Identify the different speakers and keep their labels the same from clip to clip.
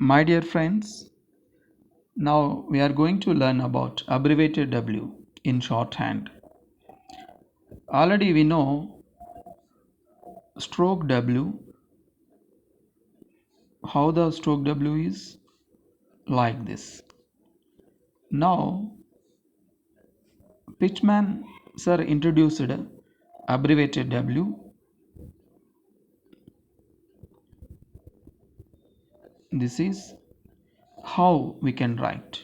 Speaker 1: My dear friends, now we are going to learn about abbreviated W in shorthand. Already we know stroke W, how the stroke W is like this. Now Pitchman sir introduced abbreviated W. This is how we can write.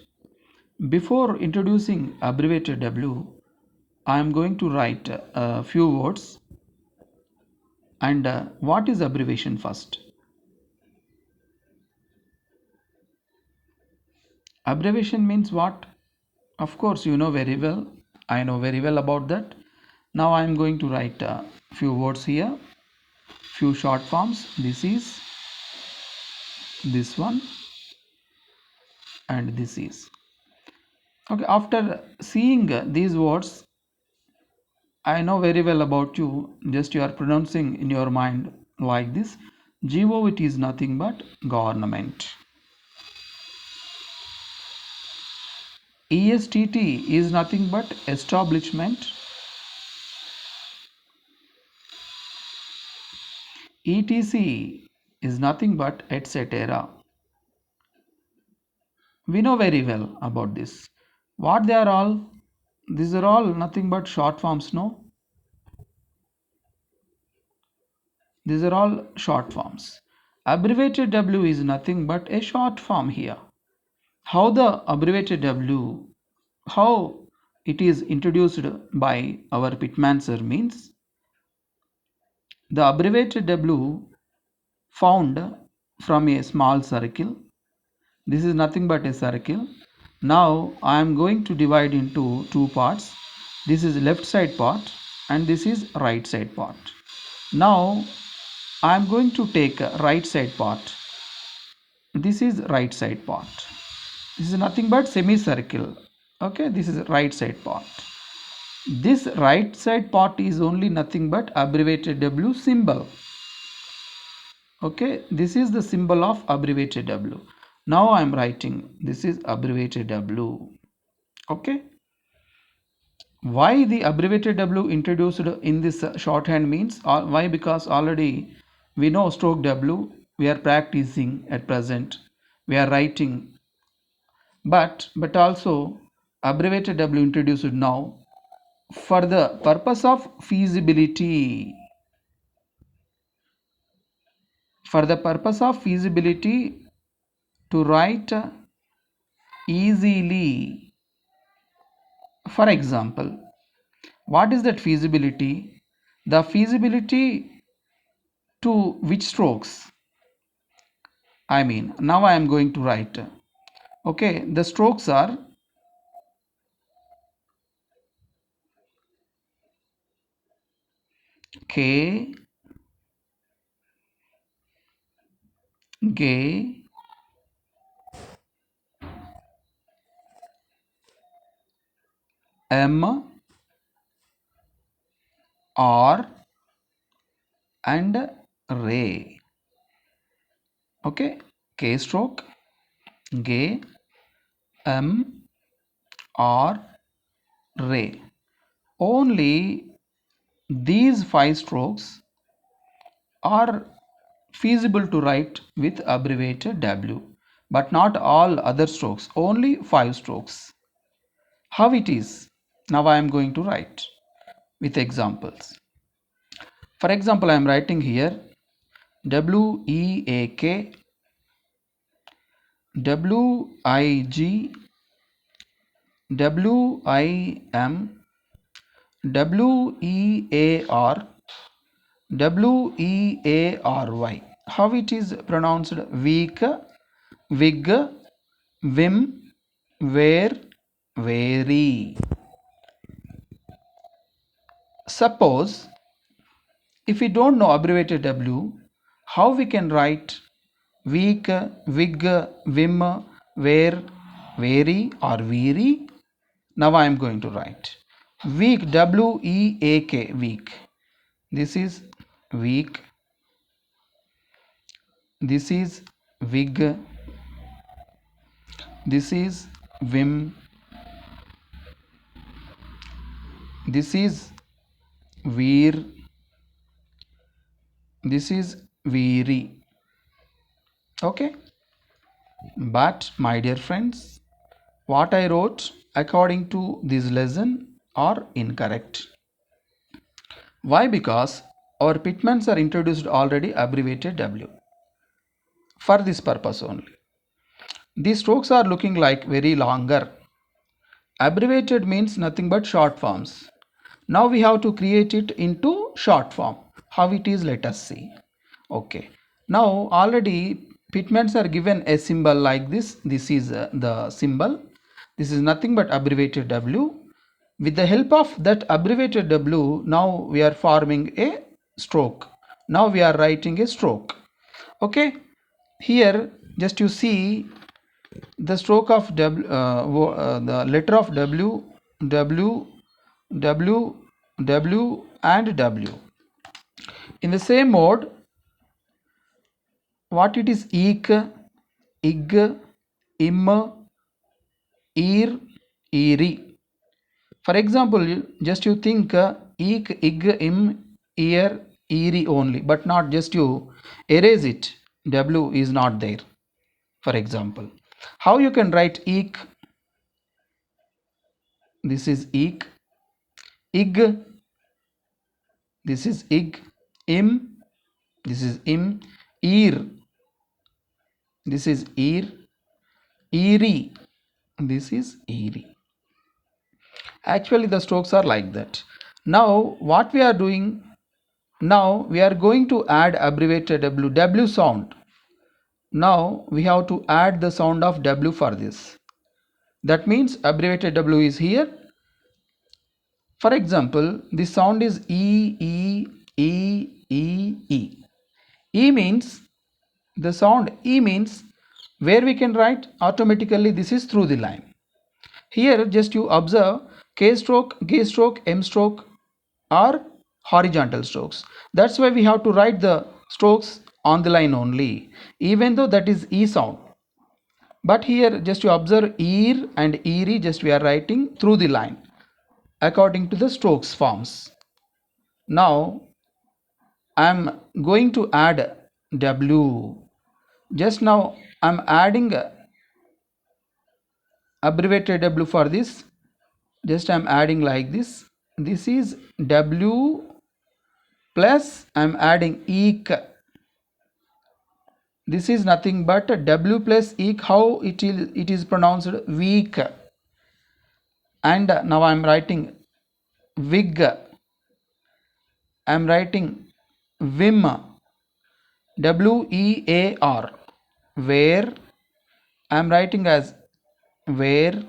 Speaker 1: Before introducing abbreviated W, I am going to write a few words. And what is abbreviation first? Abbreviation means what? Of course, you know very well. I know very well about that. Now I am going to write a few words here, few short forms. This is, this one, and this is. Okay, after seeing these words, I know very well about you. Just you are pronouncing in your mind like this. GO, it is nothing but government. ESTT is nothing but establishment. ETC is nothing but etc. We know very well about this. What they are all? These are all nothing but short forms, no? These are all short forms. Abbreviated W is nothing but a short form here. How the abbreviated W, how it is introduced by our Pitman sir means the abbreviated W found from a small circle. This is nothing but a circle. Now I am going to divide into two parts. This is left side part and this is right side part. Now I am going to take right side part. This is right side part. This is nothing but semicircle. Okay, this is right side part. This right side part is only nothing but abbreviated W symbol. Okay, this is the symbol of abbreviated W. Now I am writing this is abbreviated W. Okay, why the abbreviated W introduced in this shorthand means why? Because already we know stroke W, we are practicing at present, we are writing, but also abbreviated W introduced now for the purpose of feasibility. For the purpose of feasibility, to write easily. For example, what is that feasibility? The feasibility to which strokes? I mean, now I am going to write. Okay, the strokes are K, G, M, R, and Ray. Okay, K stroke, G, M, R, Ray. Only these 5 strokes are feasible to write with abbreviated W, but not all other strokes, only 5 strokes. How it is? Now I am going to write with examples. For example, I am writing here WEAK, WIG, WIM, WEAR, WEARY. How it is pronounced? Weak, wig, vim, where, very. Suppose if we don't know abbreviated W, how we can write weak, wig, vim, where, very or weary? Now I am going to write weak, WEAK, weak. This is weak. This is wig. This is Vim. This is Veer. This is Veeri. Okay. But my dear friends, what I wrote according to this lesson are incorrect. Why? Because our pitments are introduced already abbreviated W for this purpose only. These strokes are looking like very longer. Abbreviated means nothing but short forms. Now we have to create it into short form. How it is, let us see. Okay. Now already pitments are given a symbol like this. This is the symbol. This is nothing but abbreviated W. With the help of that abbreviated W, now we are forming a stroke. Now we are writing a stroke. Okay. Here just you see the stroke of W, the letter of W, W, W, W and W. In the same mode, what it is eek, ig, im, ear, eary. For example, just you think eek, ig, im, ear, eary only, but not just you erase it. W is not there. For example, how you can write eek? This is eek, ig, this is ig, im, this is im, ear, this is ear, eerie, this is eerie. Actually the strokes are like that. Now what we are doing, now we are going to add abbreviated W sound. Now we have to add the sound of W for this. That means abbreviated W is here. For example, the sound is E, E, E, E, E. E means, the sound E means where we can write automatically this is through the line. Here just you observe K stroke, G stroke, M stroke are horizontal strokes. That's why we have to write the strokes on the line only, even though that is E sound. But here just you observe ear and eerie, just we are writing through the line according to the strokes forms. Now I am going to add W. Just now I am adding abbreviated W for this. Just I am adding like this. This is W plus I am adding eek. This is nothing but W plus eek. How it is pronounced? Weak. And now I am writing wig. I am writing Vim. WEAR. Where I am writing as where.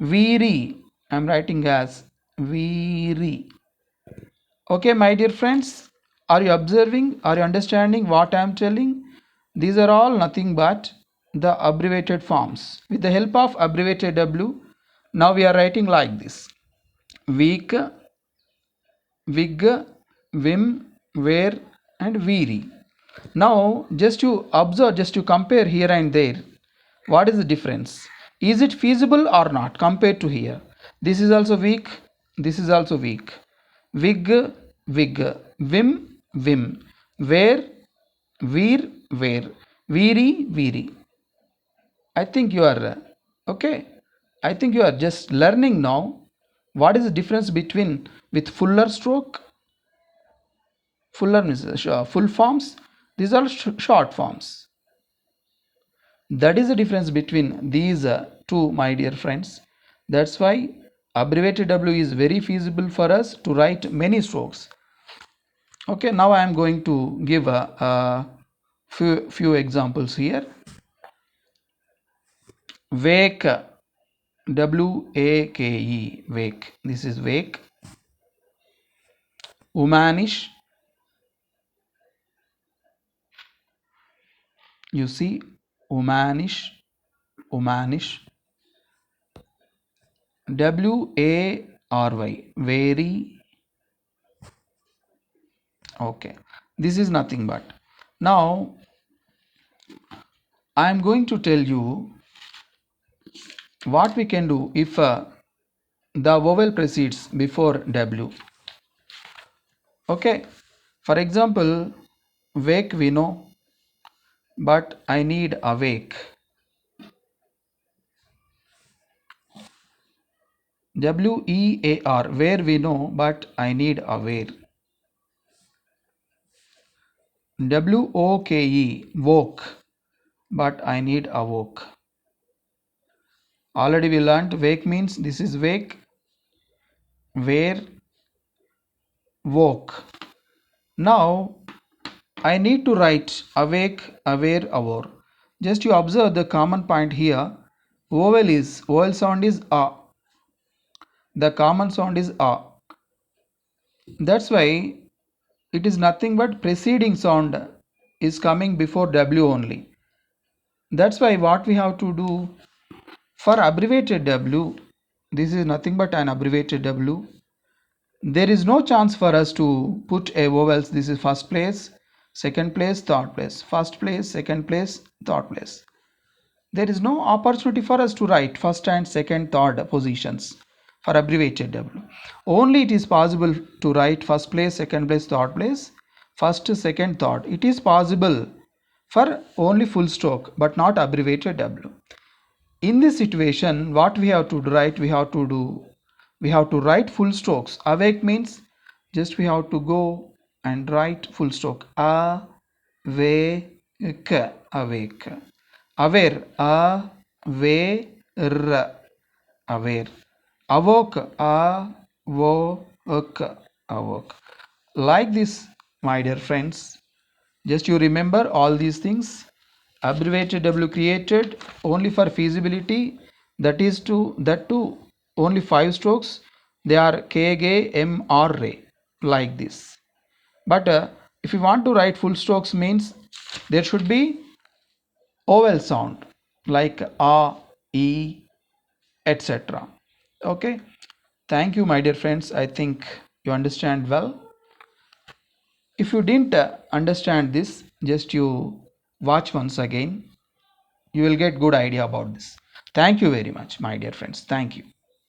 Speaker 1: Weary. I am writing as weary. Okay, my dear friends, are you observing? Are you understanding what I am telling? These are all nothing but the abbreviated forms. With the help of abbreviated W, now we are writing like this: weak, wig, vim, where, and weary. Now, just to observe, just to compare here and there, what is the difference? Is it feasible or not compared to here? This is also weak, this is also weak. Wig, wig, vim, vim, where, weir, where, weary, weary. I think you are okay. I think you are just learning now. What is the difference between with fuller stroke? Fuller means full forms. These are short forms. That is the difference between these two, my dear friends. That's why abbreviated W is very feasible for us to write many strokes. Okay, now I am going to give a few examples here. Wake, W-A-K-E, wake. This is wake. Womanish. You see, womanish, womanish. W-A-R-Y, very. Okay, this is nothing but. Now I am going to tell you what we can do if the vowel precedes before W. Okay, for example, wake we know, but I need awake. WEAR, where we know, but I need aware. WOKE, woke, but I need awoke. Already we learnt wake means this is wake, where, woke. Now I need to write awake, aware, awore. Just you observe the common point here. Vowel sound is a. The common sound is a. That's why it is nothing but preceding sound is coming before W only. That's why what we have to do for abbreviated W, this is nothing but an abbreviated W. There is no chance for us to put a vowels. This is first place, second place, third place. First place, second place, third place. There is no opportunity for us to write first and second, third positions for abbreviated W. Only it is possible to write first place, second place, third place, first, second, third. It is possible for only full stroke but not abbreviated W. In this situation, what we have to write, we have to write full strokes. Awake means just we have to go and write full stroke. Awake, awake. Aware, aware, aware. Awoke, awoke, awoke. Like this, my dear friends, just you remember all these things. Abbreviated W created only for feasibility, that too only 5 strokes. They are K, G, M, or Re, like this. But if you want to write full strokes means there should be vowel sound like A, E, etc. Okay. Thank you, my dear friends. I think you understand well. If you didn't understand this, just you watch once again. You will get good idea about this. Thank you very much, my dear friends. Thank you.